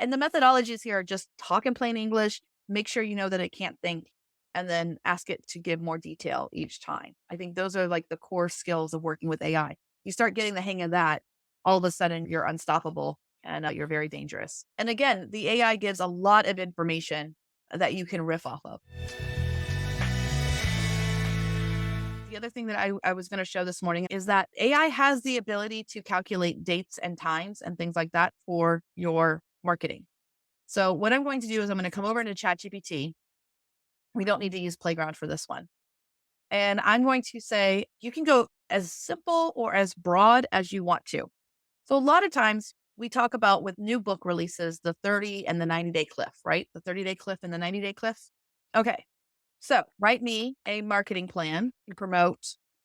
And the methodologies here are just talk in plain English, make sure you know that it can't think, and then ask it to give more detail each time. I think those are like the core skills of working with AI. You start getting the hang of that, all of a sudden you're unstoppable and you're very dangerous. And again, the AI gives a lot of information that you can riff off of. The other thing that I was going to show this morning is that AI has the ability to calculate dates and times and things like that for your marketing. So what I'm going to do is I'm going to come over into ChatGPT. We don't need to use Playground for this one. And I'm going to say, you can go as simple or as broad as you want to. So a lot of times we talk about with new book releases, the 30 and the 90-day cliff, right? The 30-day cliff and the 90-day cliff. Okay. So write me a marketing plan to promote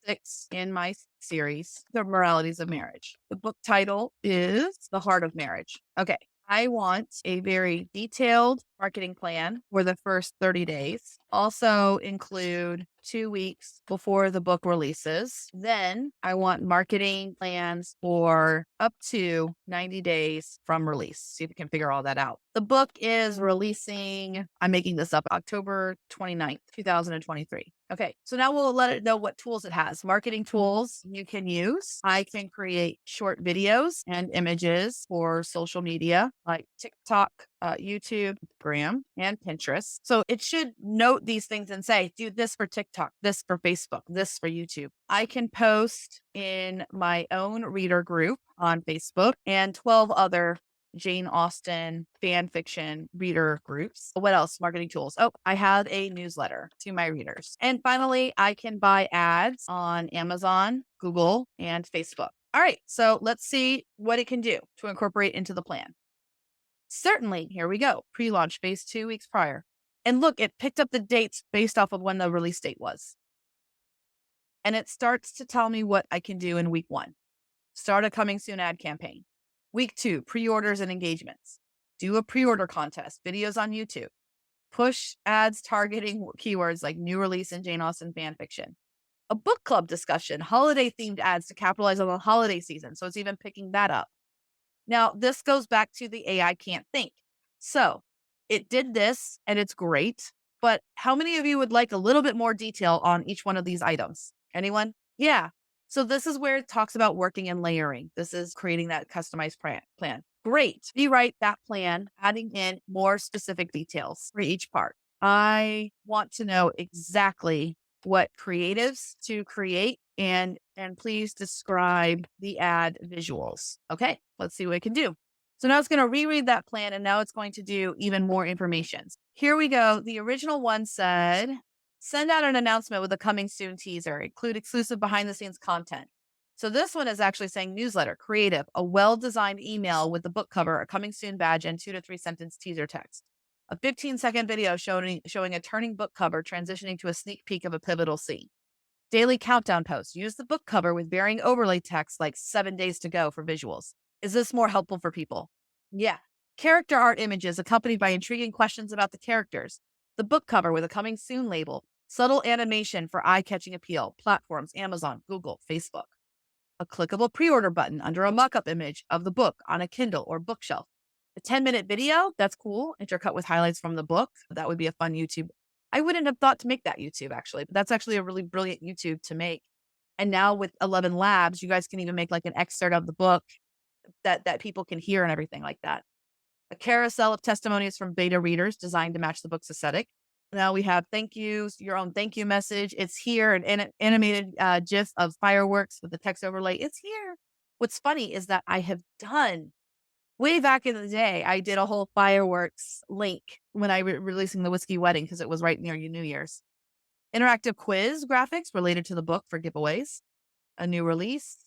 6 in my series, The Moralities of Marriage. The book title is The Heart of Marriage. Okay. I want a very detailed marketing plan for the first 30 days. Also include 2 weeks before the book releases. Then I want marketing plans for up to 90 days from release. See if you can figure all that out. The book is releasing, I'm making this up, October 29th, 2023. Okay, so now we'll let it know what tools it has. Marketing tools you can use. I can create short videos and images for social media like TikTok, YouTube, Instagram, and Pinterest. So it should note these things and say, do this for TikTok, this for Facebook, this for YouTube. I can post in my own reader group on Facebook and 12 other Jane Austen fan fiction reader groups. What else? Marketing tools. Oh, I have a newsletter to my readers. And finally, I can buy ads on Amazon, Google, and Facebook. All right, so let's see what it can do to incorporate into the plan. Certainly, here we go. Pre-launch phase 2 weeks prior. And look, it picked up the dates based off of when the release date was. And it starts to tell me what I can do in week 1. Start a coming soon ad campaign. Week 2, pre-orders and engagements. Do a pre-order contest, videos on YouTube. Push ads targeting keywords like new release and Jane Austen fan fiction. A book club discussion, holiday themed ads to capitalize on the holiday season. So it's even picking that up. Now, this goes back to the AI can't think. So it did this and it's great. But how many of you would like a little bit more detail on each one of these items? Anyone? Yeah. So this is where it talks about working and layering. This is creating that customized plan. Great. Rewrite that plan, adding in more specific details for each part. I want to know exactly what creatives to create and please describe the ad visuals. Okay, let's see what it can do. So now it's going to reread that plan and now it's going to do even more information. Here we go. The original one said, send out an announcement with a coming soon teaser, include exclusive behind the scenes content. So this one is actually saying newsletter, creative, a well-designed email with the book cover, a coming soon badge, and 2 to 3 sentence teaser text. A 15-second video showing a turning book cover transitioning to a sneak peek of a pivotal scene. Daily countdown posts. Use the book cover with varying overlay text like 7 days to go for visuals. Is this more helpful for people? Yeah. Character art images accompanied by intriguing questions about the characters. The book cover with a coming soon label. Subtle animation for eye-catching appeal. Platforms, Amazon, Google, Facebook. A clickable pre-order button under a mock-up image of the book on a Kindle or bookshelf. A 10-minute video, that's cool, intercut with highlights from the book. That would be a fun YouTube. I wouldn't have thought to make that YouTube actually, but that's actually a really brilliant YouTube to make. And now with 11 Labs, you guys can even make like an excerpt of the book that people can hear and everything like that. A carousel of testimonies from beta readers designed to match the book's aesthetic. Now we have thank yous, your own thank you message. It's here, an animated GIF of fireworks with the text overlay. It's here. What's funny is that I have done way back in the day, I did a whole fireworks link when I was releasing the Whiskey Wedding because it was right near New Year's. Interactive quiz graphics related to the book for giveaways. A new release.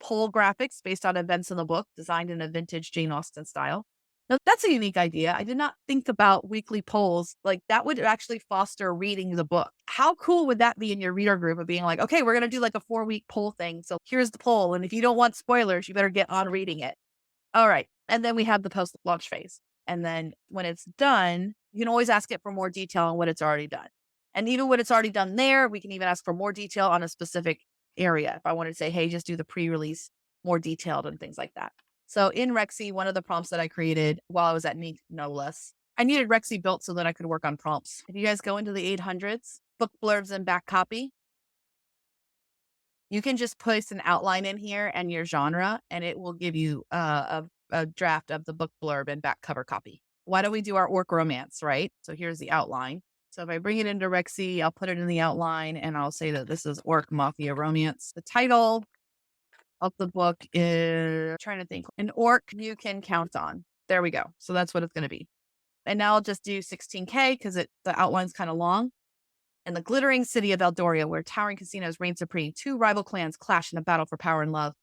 Poll graphics based on events in the book designed in a vintage Jane Austen style. Now, that's a unique idea. I did not think about weekly polls. Like that would actually foster reading the book. How cool would that be in your reader group of being like, okay, we're going to do like a 4-week poll thing. So here's the poll. And if you don't want spoilers, you better get on reading it. All right. And then we have the post-launch phase. And then when it's done, you can always ask it for more detail on what it's already done. And even when it's already done there, we can even ask for more detail on a specific area. If I wanted to say, hey, just do the pre-release more detailed and things like that. So in Rexy, one of the prompts that I created while I was at Neat, no less, I needed Rexy built so that I could work on prompts. If you guys go into the 800s, book blurbs and back copy, you can just place an outline in here and your genre, and it will give you a draft of the book blurb and back cover copy. Why don't we do our orc romance, right? So here's the outline. So if I bring it into Rexy, I'll put it in the outline and I'll say that this is Orc Mafia Romance. The title of the book is, I'm trying to think, an orc you can count on. There we go. So that's what it's going to be. And now I'll just do 16K because the outline's kind of long. In the glittering city of Eldoria, where towering casinos reign supreme, two rival clans clash in a battle for power and love.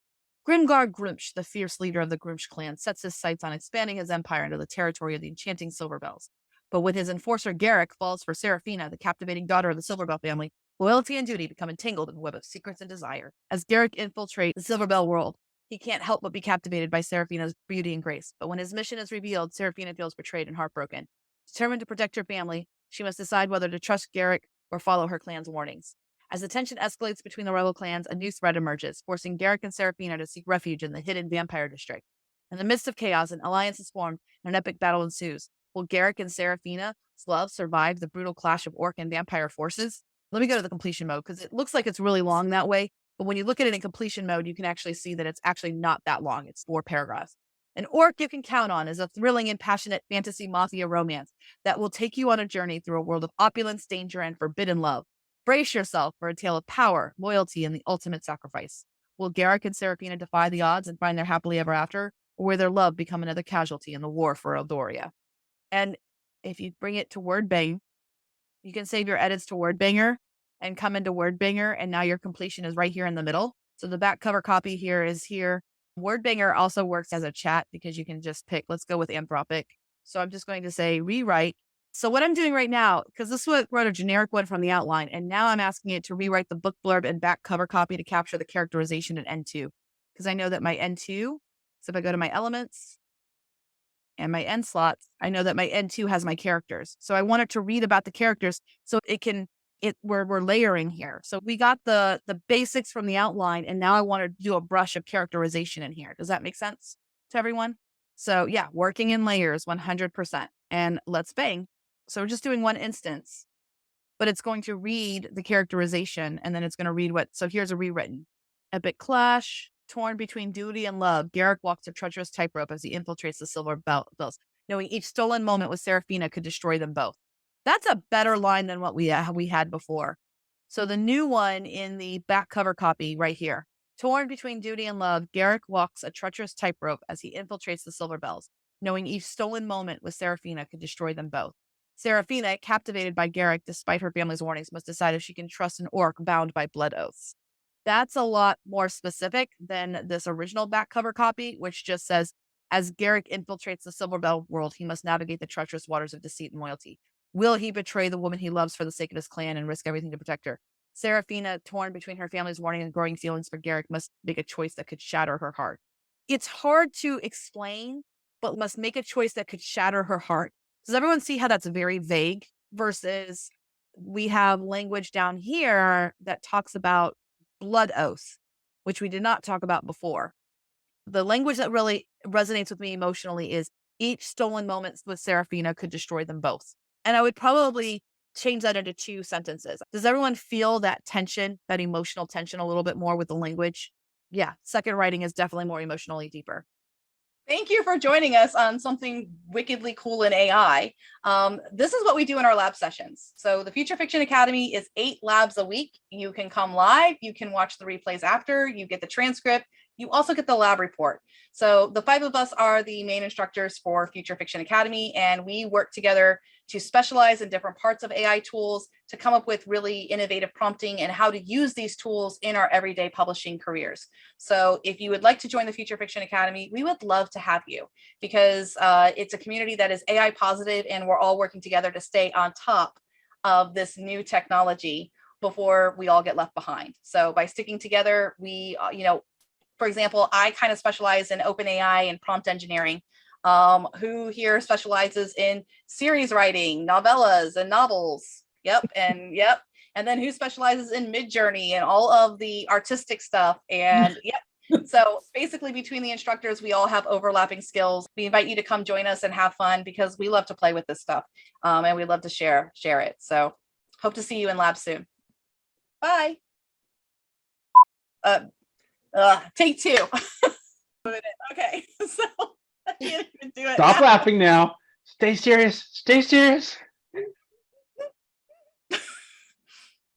Grimgar Grumsh, the fierce leader of the Grumsh clan, sets his sights on expanding his empire into the territory of the enchanting Silverbells. But when his enforcer Garrick falls for Seraphina, the captivating daughter of the Silverbell family, loyalty and duty become entangled in the web of secrets and desire. As Garrick infiltrates the Silverbell world, he can't help but be captivated by Seraphina's beauty and grace. But when his mission is revealed, Seraphina feels betrayed and heartbroken. Determined to protect her family, she must decide whether to trust Garrick or follow her clan's warnings. As the tension escalates between the rival clans, a new threat emerges, forcing Garrick and Seraphina to seek refuge in the hidden vampire district. In the midst of chaos, an alliance is formed and an epic battle ensues. Will Garrick and Seraphina's love survive the brutal clash of orc and vampire forces? Let me go to the completion mode because it looks like it's really long that way. But when you look at it in completion mode, you can actually see that it's actually not that long. It's 4 paragraphs. An orc you can count on is a thrilling and passionate fantasy mafia romance that will take you on a journey through a world of opulence, danger, and forbidden love. Brace yourself for a tale of power, loyalty, and the ultimate sacrifice. Will Garrick and Seraphina defy the odds and find their happily ever after, or will their love become another casualty in the war for Eldoria? And if you bring it to WordBang, you can save your edits to WordBanger and come into WordBanger, and now your completion is right here in the middle. So the back cover copy here is here. WordBanger also works as a chat because you can just pick, let's go with Anthropic. So I'm just going to say rewrite. So what I'm doing right now, because this wrote a generic one from the outline, and now I'm asking it to rewrite the book blurb and back cover copy to capture the characterization in N2. Because I know that my N2, so if I go to my elements and my N slots, I know that my N2 has my characters. So I want it to read about the characters so we're layering here. So we got the basics from the outline, and now I want to do a brush of characterization in here. Does that make sense to everyone? So yeah, working in layers 100%. And let's bang. So we're just doing one instance, but it's going to read the characterization, and then it's going to read so here's a rewritten. Epic clash, torn between duty and love, Garrick walks a treacherous tightrope as he infiltrates the Silverbells, knowing each stolen moment with Seraphina could destroy them both. That's a better line than what we had before. So the new one in the back cover copy right here. Torn between duty and love, Garrick walks a treacherous tightrope as he infiltrates the Silverbells, knowing each stolen moment with Seraphina could destroy them both. Seraphina, captivated by Garrick despite her family's warnings, must decide if she can trust an orc bound by blood oaths. That's a lot more specific than this original back cover copy, which just says, as Garrick infiltrates the Silverbell world, he must navigate the treacherous waters of deceit and loyalty. Will he betray the woman he loves for the sake of his clan and risk everything to protect her? Seraphina, torn between her family's warning and growing feelings for Garrick, must make a choice that could shatter her heart. It's hard to explain, but must make a choice that could shatter her heart. Does everyone see how that's very vague versus we have language down here that talks about blood oath, which we did not talk about before. The language that really resonates with me emotionally is each stolen moment with Seraphina could destroy them both. And I would probably change that into 2 sentences. Does everyone feel that tension, that emotional tension a little bit more with the language? Yeah, second writing is definitely more emotionally deeper. Thank you for joining us on something wickedly cool in AI. This is what we do in our lab sessions. So the Future Fiction Academy is 8 labs a week. You can come live, you can watch the replays after, you get the transcript, you also get the lab report. So the 5 of us are the main instructors for Future Fiction Academy, and we work together to specialize in different parts of AI tools to come up with really innovative prompting and how to use these tools in our everyday publishing careers. So if you would like to join the Future Fiction Academy, we would love to have you because it's a community that is AI positive, and we're all working together to stay on top of this new technology before we all get left behind. So by sticking together, we, for example, I kind of specialize in OpenAI and prompt engineering. Who here specializes in series writing, novellas and novels? Yep. And then who specializes in Midjourney and all of the artistic stuff? And yep. So basically between the instructors, we all have overlapping skills. We invite you to come join us and have fun because we love to play with this stuff. And we love to share it. So hope to see you in lab soon. Bye. Take two. Okay. So I can't even do it. Stop laughing now. Stay serious. Stay serious.